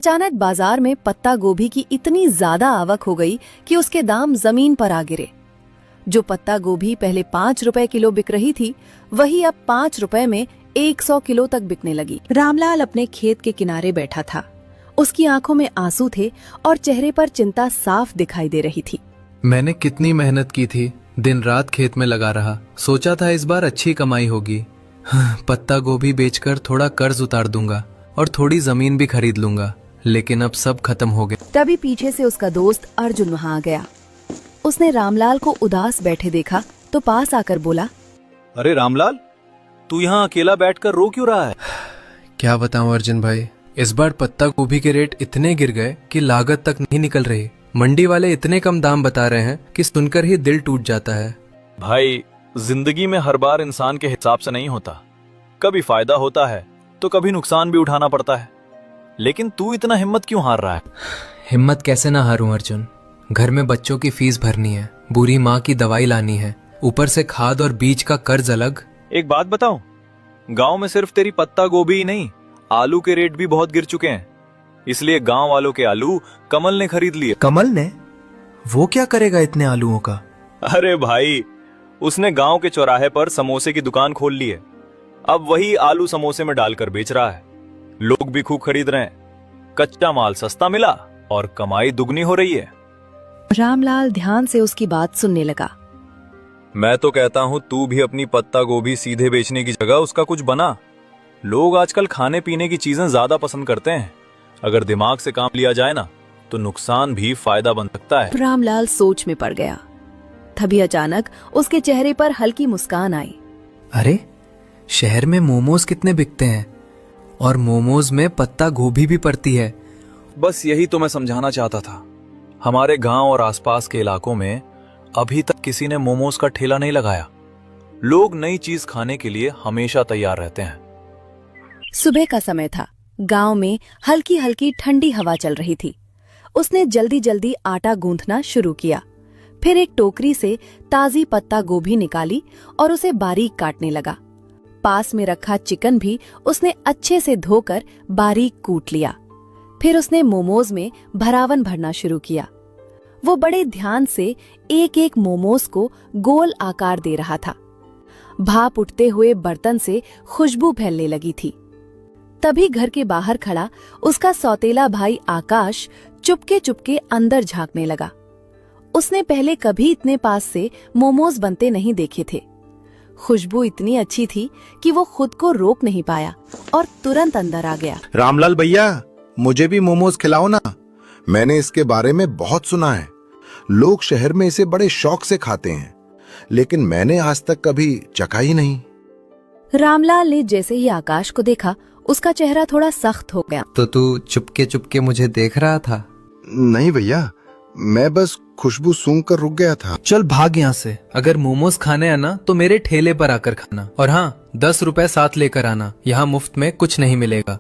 अचानक बाजार में पत्ता गोभी की इतनी ज्यादा आवक हो गई कि उसके दाम जमीन पर आ गिरे। जो पत्ता गोभी पहले 5 रुपए किलो बिक रही थी, वही अब 5 रुपए में 100 किलो तक बिकने लगी। रामलाल अपने खेत के किनारे बैठा था। उसकी आंखों में आंसू थे और चेहरे पर चिंता साफ दिखाई दे रही थी। मैंने कितनी मेहनत की थी, दिन रात खेत में लगा रहा। सोचा था इस बार अच्छी कमाई होगी। पत्ता गोभी बेचकर थोड़ा कर्ज उतार दूंगा और थोड़ी जमीन भी खरीद लूंगा, लेकिन अब सब खत्म हो गया। तभी पीछे से उसका दोस्त अर्जुन वहां आ गया। उसने रामलाल को उदास बैठे देखा तो पास आकर बोला, अरे रामलाल, तू यहाँ अकेला बैठकर रो क्यों रहा है? क्या बताऊं अर्जुन भाई, इस बार पत्ता गोभी के रेट इतने गिर गए कि लागत तक नहीं निकल रही। मंडी वाले इतने कम दाम बता रहे हैं कि सुनकर ही दिल टूट जाता है। भाई, जिंदगी में हर बार इंसान के हिसाब से नहीं होता। कभी फायदा होता है तो कभी नुकसान भी उठाना पड़ता है। लेकिन तू इतना हिम्मत क्यों हार रहा है? हिम्मत कैसे ना हारूं अर्जुन, घर में बच्चों की फीस भरनी है, बुरी माँ की दवाई लानी है, ऊपर से खाद और बीज का कर्ज अलग। एक बात बताऊं, गांव में सिर्फ तेरी पत्ता गोभी ही नहीं, आलू के रेट भी बहुत गिर चुके हैं। इसलिए गांव वालों के आलू कमल ने खरीद लिए। कमल ने? वो क्या करेगा इतने आलूओं का? अरे भाई, उसने गांव के चौराहे पर समोसे की दुकान खोल ली है। अब वही आलू समोसे में डालकर बेच रहा है। लोग भी खूब खरीद रहे हैं। कच्चा माल सस्ता मिला और कमाई दुगनी हो रही है। रामलाल ध्यान से उसकी बात सुनने लगा। मैं तो कहता हूँ तू भी अपनी पत्ता गोभी सीधे बेचने की जगह उसका कुछ बना। लोग आजकल खाने पीने की चीजें ज्यादा पसंद करते हैं। अगर दिमाग से काम लिया जाए ना, तो नुकसान भी फायदा बन सकता है। रामलाल सोच में पड़ गया। तभी अचानक उसके चेहरे पर हल्की मुस्कान आई। अरे, शहर में मोमोज कितने बिकते हैं और मोमोज में पत्ता गोभी भी पड़ती है। बस यही तो मैं समझाना चाहता था। हमारे गांव और आसपास के इलाकों में अभी तक किसी ने मोमोज का ठेला नहीं लगाया। लोग नई चीज खाने के लिए हमेशा तैयार रहते हैं। सुबह का समय था। गांव में हल्की हल्की ठंडी हवा चल रही थी। उसने जल्दी जल्दी आटा गूंथना शुरू किया। फिर एक टोकरी से ताजी पत्ता गोभी निकाली और उसे बारीक काटने लगा। पास में रखा चिकन भी उसने अच्छे से धोकर बारीक कूट लिया। फिर उसने मोमोज में भरावन भरना शुरू किया। वो बड़े ध्यान से एक एक मोमोज को गोल आकार दे रहा था। भाप उठते हुए बर्तन से खुशबू फैलने लगी थी। तभी घर के बाहर खड़ा उसका सौतेला भाई आकाश चुपके चुपके अंदर झांकने लगा। उसने पहले कभी इतने पास से मोमोज बनते नहीं देखे थे। खुशबू इतनी अच्छी थी कि वो खुद को रोक नहीं पाया और तुरंत अंदर आ गया। रामलाल भैया, मुझे भी मोमोज खिलाओ ना। मैंने इसके बारे में बहुत सुना है। लोग शहर में इसे बड़े शौक से खाते हैं, लेकिन मैंने आज तक कभी चखा ही नहीं। रामलाल ने जैसे ही आकाश को देखा, उसका चेहरा थोड़ा सख्त हो गया। तो तू चुपके चुपके मुझे देख रहा था? नहीं भैया, मैं बस खुशबू सूंघ कर रुक गया था। चल भाग यहाँ से। अगर मोमोज खाने आना तो मेरे ठेले पर आकर खाना, और हाँ, 10 रुपए साथ लेकर आना। यहाँ मुफ्त में कुछ नहीं मिलेगा।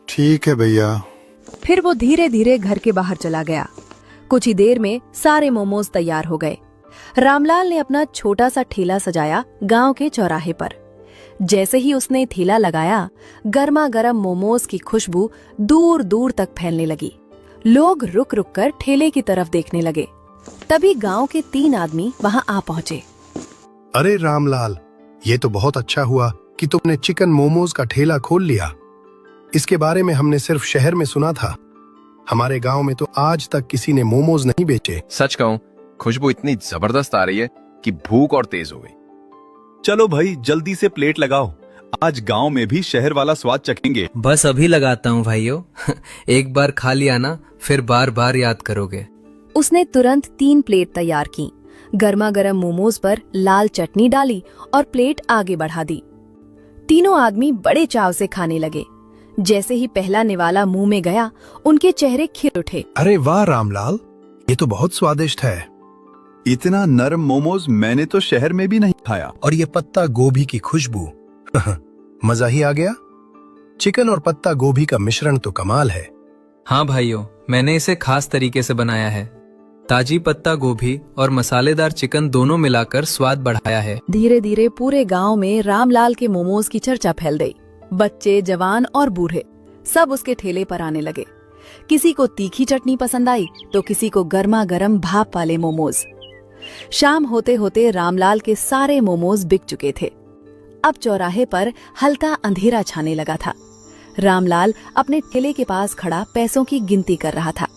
ठीक है भैया। फिर वो धीरे धीरे घर के बाहर चला गया। कुछ ही देर में सारे मोमोज तैयार हो गए। रामलाल ने अपना छोटा सा ठेला सजाया गांव के चौराहे पर। जैसे ही उसने ठेला लगाया, गर्मा गर्म मोमोज की खुशबू दूर दूर तक फैलने लगी। लोग रुक रुक कर ठेले की तरफ देखने लगे। तभी गांव के 3 आदमी वहां आ पहुंचे। अरे रामलाल, ये तो बहुत अच्छा हुआ कि तुमने चिकन मोमोज का ठेला खोल लिया। इसके बारे में हमने सिर्फ शहर में सुना था। हमारे गांव में तो आज तक किसी ने मोमोज नहीं बेचे। सच कहूं, खुशबू इतनी जबरदस्त आ रही है कि भूख और तेज हो गई। चलो भाई, जल्दी से प्लेट लगाओ। आज गांव में भी शहर वाला स्वाद चखेंगे। बस अभी लगाता हूँ भाइयों। एक बार खा लिया ना, फिर बार बार याद करोगे। उसने तुरंत 3 प्लेट तैयार की, गर्मा गर्म मोमोज पर लाल चटनी डाली और प्लेट आगे बढ़ा दी। तीनों आदमी बड़े चाव से खाने लगे। जैसे ही पहला निवाला मुंह में गया, उनके चेहरे खिल उठे। अरे वाह रामलाल, ये तो बहुत स्वादिष्ट है। इतना नरम मोमोज मैंने तो शहर में भी नहीं खाया। और ये पत्ता गोभी की खुशबू, मजा ही आ गया। चिकन और पत्ता गोभी का मिश्रण तो कमाल है। हाँ भाइयों, मैंने इसे खास तरीके से बनाया है। ताजी पत्ता गोभी और मसालेदार चिकन दोनों मिलाकर स्वाद बढ़ाया है। धीरे धीरे पूरे गांव में रामलाल के मोमोज की चर्चा फैल गई। बच्चे, जवान और बूढ़े सब उसके ठेले पर आने लगे। किसी को तीखी चटनी पसंद आई तो किसी को गर्मा गर्म भाप वाले मोमोज। शाम होते होते रामलाल के सारे मोमोज बिक चुके थे। अब चौराहे पर हल्का अंधेरा छाने लगा था। रामलाल अपने ठेले के पास खड़ा पैसों की गिनती कर रहा था।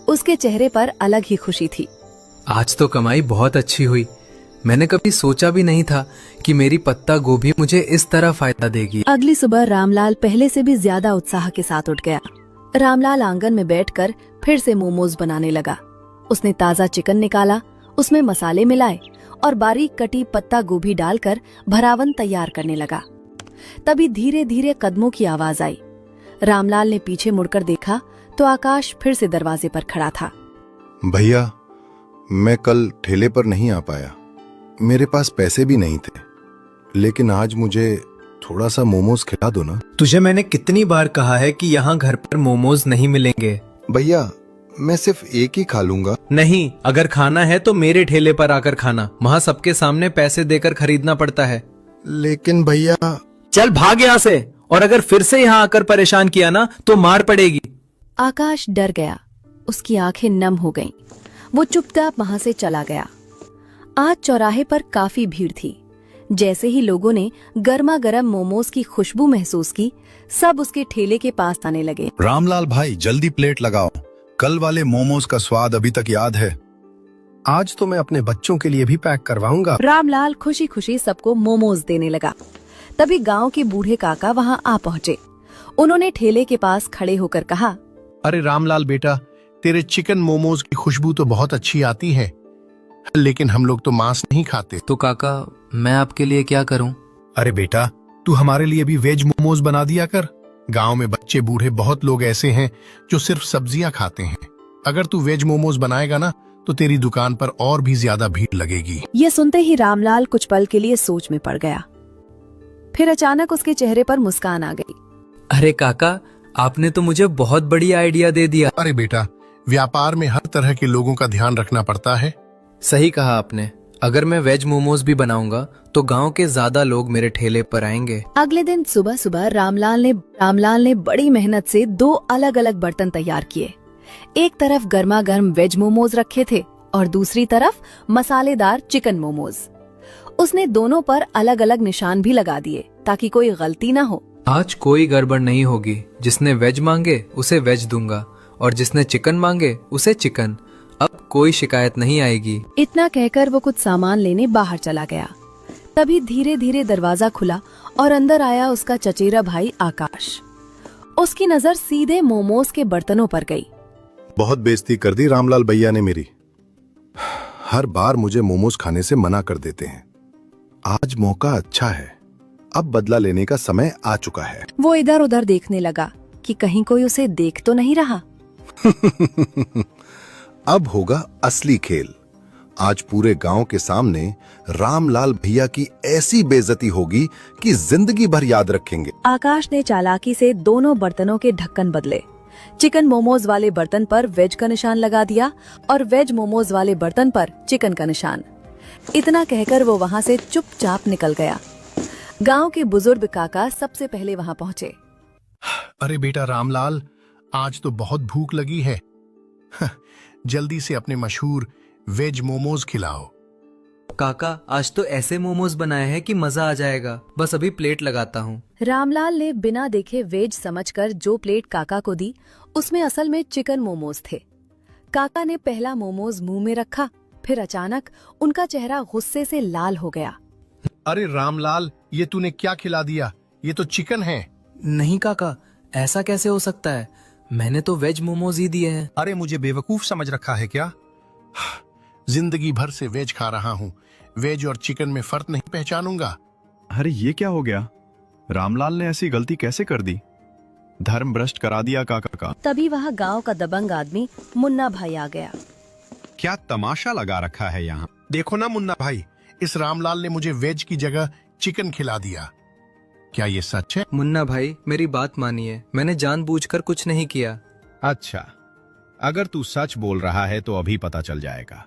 उसके चेहरे पर अलग ही खुशी थी। आज तो कमाई बहुत अच्छी हुई। मैंने कभी सोचा भी नहीं था कि मेरी पत्ता गोभी मुझे इस तरह फायदा देगी। अगली सुबह रामलाल पहले से भी ज्यादा उत्साह के साथ उठ गया। रामलाल आंगन में बैठकर फिर से मोमोज बनाने लगा। उसने ताजा चिकन निकाला, उसमें मसाले मिलाए और बारीक कटी पत्ता गोभी डालकर भरावन तैयार करने लगा। तभी धीरे धीरे कदमों की आवाज आई। रामलाल ने पीछे मुड़कर देखा तो आकाश फिर से दरवाजे पर खड़ा था। भैया, मैं कल ठेले पर नहीं आ पाया। मेरे पास पैसे भी नहीं थे, लेकिन आज मुझे थोड़ा सा मोमोज खिला दो ना। तुझे मैंने कितनी बार कहा है कि यहाँ घर पर मोमोज नहीं मिलेंगे। भैया, मैं सिर्फ एक ही खा लूंगा। नहीं, अगर खाना है तो मेरे ठेले पर आकर खाना। वहाँ सबके सामने पैसे देकर खरीदना पड़ता है। लेकिन भैया। चल भाग यहाँ से, और अगर फिर से यहाँ आकर परेशान किया ना तो मार पड़ेगी। आकाश डर गया। उसकी आंखें नम हो गईं। वो चुपचाप वहां से चला गया। आज चौराहे पर काफी भीड़ थी। जैसे ही लोगों ने गर्मा गर्म मोमोज की खुशबू महसूस की, सब उसके ठेले के पास आने लगे। रामलाल भाई, जल्दी प्लेट लगाओ। कल वाले मोमोज का स्वाद अभी तक याद है। आज तो मैं अपने बच्चों के लिए भी पैक करवाऊंगा। रामलाल खुशी खुशी सबको मोमोज देने लगा। तभी गांव के बूढ़े काका वहां आ पहुंचे। उन्होंने ठेले के पास खड़े होकर कहा, अरे रामलाल बेटा, तेरे चिकन मोमोज की खुशबू तो बहुत अच्छी आती है, लेकिन हम लोग तो मांस नहीं खाते। तो काका, मैं आपके लिए क्या करूं? अरे बेटा, तू हमारे लिए भी वेज मोमोज बना दिया कर। गांव में बच्चे बूढ़े बहुत लोग ऐसे हैं जो सिर्फ सब्जियां खाते हैं। अगर तू वेज मोमोज बनाएगा ना तो तेरी दुकान पर और भी ज्यादा भीड़ लगेगी। ये सुनते ही रामलाल कुछ पल के लिए सोच में पड़ गया। फिर अचानक उसके चेहरे पर मुस्कान आ गई। अरे काका, आपने तो मुझे बहुत बड़ी आइडिया दे दिया। अरे बेटा, व्यापार में हर तरह के लोगों का ध्यान रखना पड़ता है। सही कहा आपने। अगर मैं वेज मोमोज भी बनाऊंगा तो गांव के ज्यादा लोग मेरे ठेले पर आएंगे। अगले दिन सुबह सुबह रामलाल ने बड़ी मेहनत से 2 अलग अलग बर्तन तैयार किए। एक तरफ गर्मा गर्म वेज मोमोज रखे थे और दूसरी तरफ मसालेदार चिकन मोमोज। उसने दोनों पर अलग अलग निशान भी लगा दिए ताकि कोई गलती न हो। आज कोई गड़बड़ नहीं होगी। जिसने वेज मांगे उसे वेज दूंगा और जिसने चिकन मांगे उसे चिकन। अब कोई शिकायत नहीं आएगी। इतना कहकर वो कुछ सामान लेने बाहर चला गया। तभी धीरे धीरे दरवाजा खुला और अंदर आया उसका चचेरा भाई आकाश। उसकी नजर सीधे मोमोज के बर्तनों पर गई। बहुत बेइज्जती कर दी रामलाल भैया ने मेरी। हर बार मुझे मोमोज खाने से मना कर देते हैं। आज मौका अच्छा है, अब बदला लेने का समय आ चुका है। वो इधर उधर देखने लगा कि कहीं कोई उसे देख तो नहीं रहा। अब होगा असली खेल। आज पूरे गांव के सामने रामलाल भैया की ऐसी बेइज्जती होगी कि जिंदगी भर याद रखेंगे। आकाश ने चालाकी से दोनों बर्तनों के ढक्कन बदले। चिकन मोमोज वाले बर्तन पर वेज का निशान लगा दिया और वेज मोमोज वाले बर्तन पर चिकन का निशान। इतना कहकर वो वहां से चुपचाप निकल गया। गांव के बुजुर्ग काका सबसे पहले वहां पहुंचे। अरे बेटा रामलाल, आज तो बहुत भूख लगी है। जल्दी से अपने मशहूर वेज मोमोज खिलाओ। काका, आज तो ऐसे मोमोज बनाए हैं कि मजा आ जाएगा। बस अभी प्लेट लगाता हूँ। रामलाल ने बिना देखे वेज समझकर जो प्लेट काका को दी, उसमें असल में चिकन मोमोज थे। काका ने पहला मोमोज मुंह में रखा, फिर अचानक उनका चेहरा गुस्से से लाल हो गया। अरे रामलाल, ये तूने क्या खिला दिया? ये तो चिकन है। नहीं काका, ऐसा कैसे हो सकता है? मैंने तो वेज मोमोज ही दिए हैं। अरे मुझे बेवकूफ समझ रखा है क्या? जिंदगी भर से वेज खा रहा हूँ, वेज और चिकन में फर्क नहीं पहचानूंगा। अरे ये क्या हो गया? रामलाल ने ऐसी गलती कैसे कर दी? धर्म भ्रष्ट करा दिया काका का। तभी वहाँ गांव का दबंग आदमी मुन्ना भाई आ गया। क्या तमाशा लगा रखा है यहाँ? देखो ना मुन्ना भाई, इस रामलाल ने मुझे वेज की जगह चिकन खिला दिया। क्या ये सच है? मुन्ना भाई, मेरी बात मानिए, मैंने जानबूझकर कुछ नहीं किया। अच्छा, अगर तू सच बोल रहा है तो अभी पता चल जाएगा।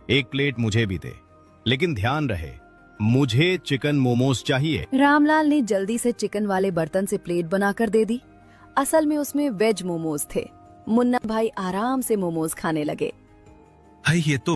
एक प्लेट मुझे भी दे, लेकिन ध्यान रहे, मुझे चिकन मोमोज चाहिए। रामलाल ने जल्दी से चिकन वाले बर्तन से प्लेट बनाकर दे दी। असल में उसमें वेज मोमोज थे। मुन्ना भाई आराम से मोमोज खाने लगे। भाई ये तो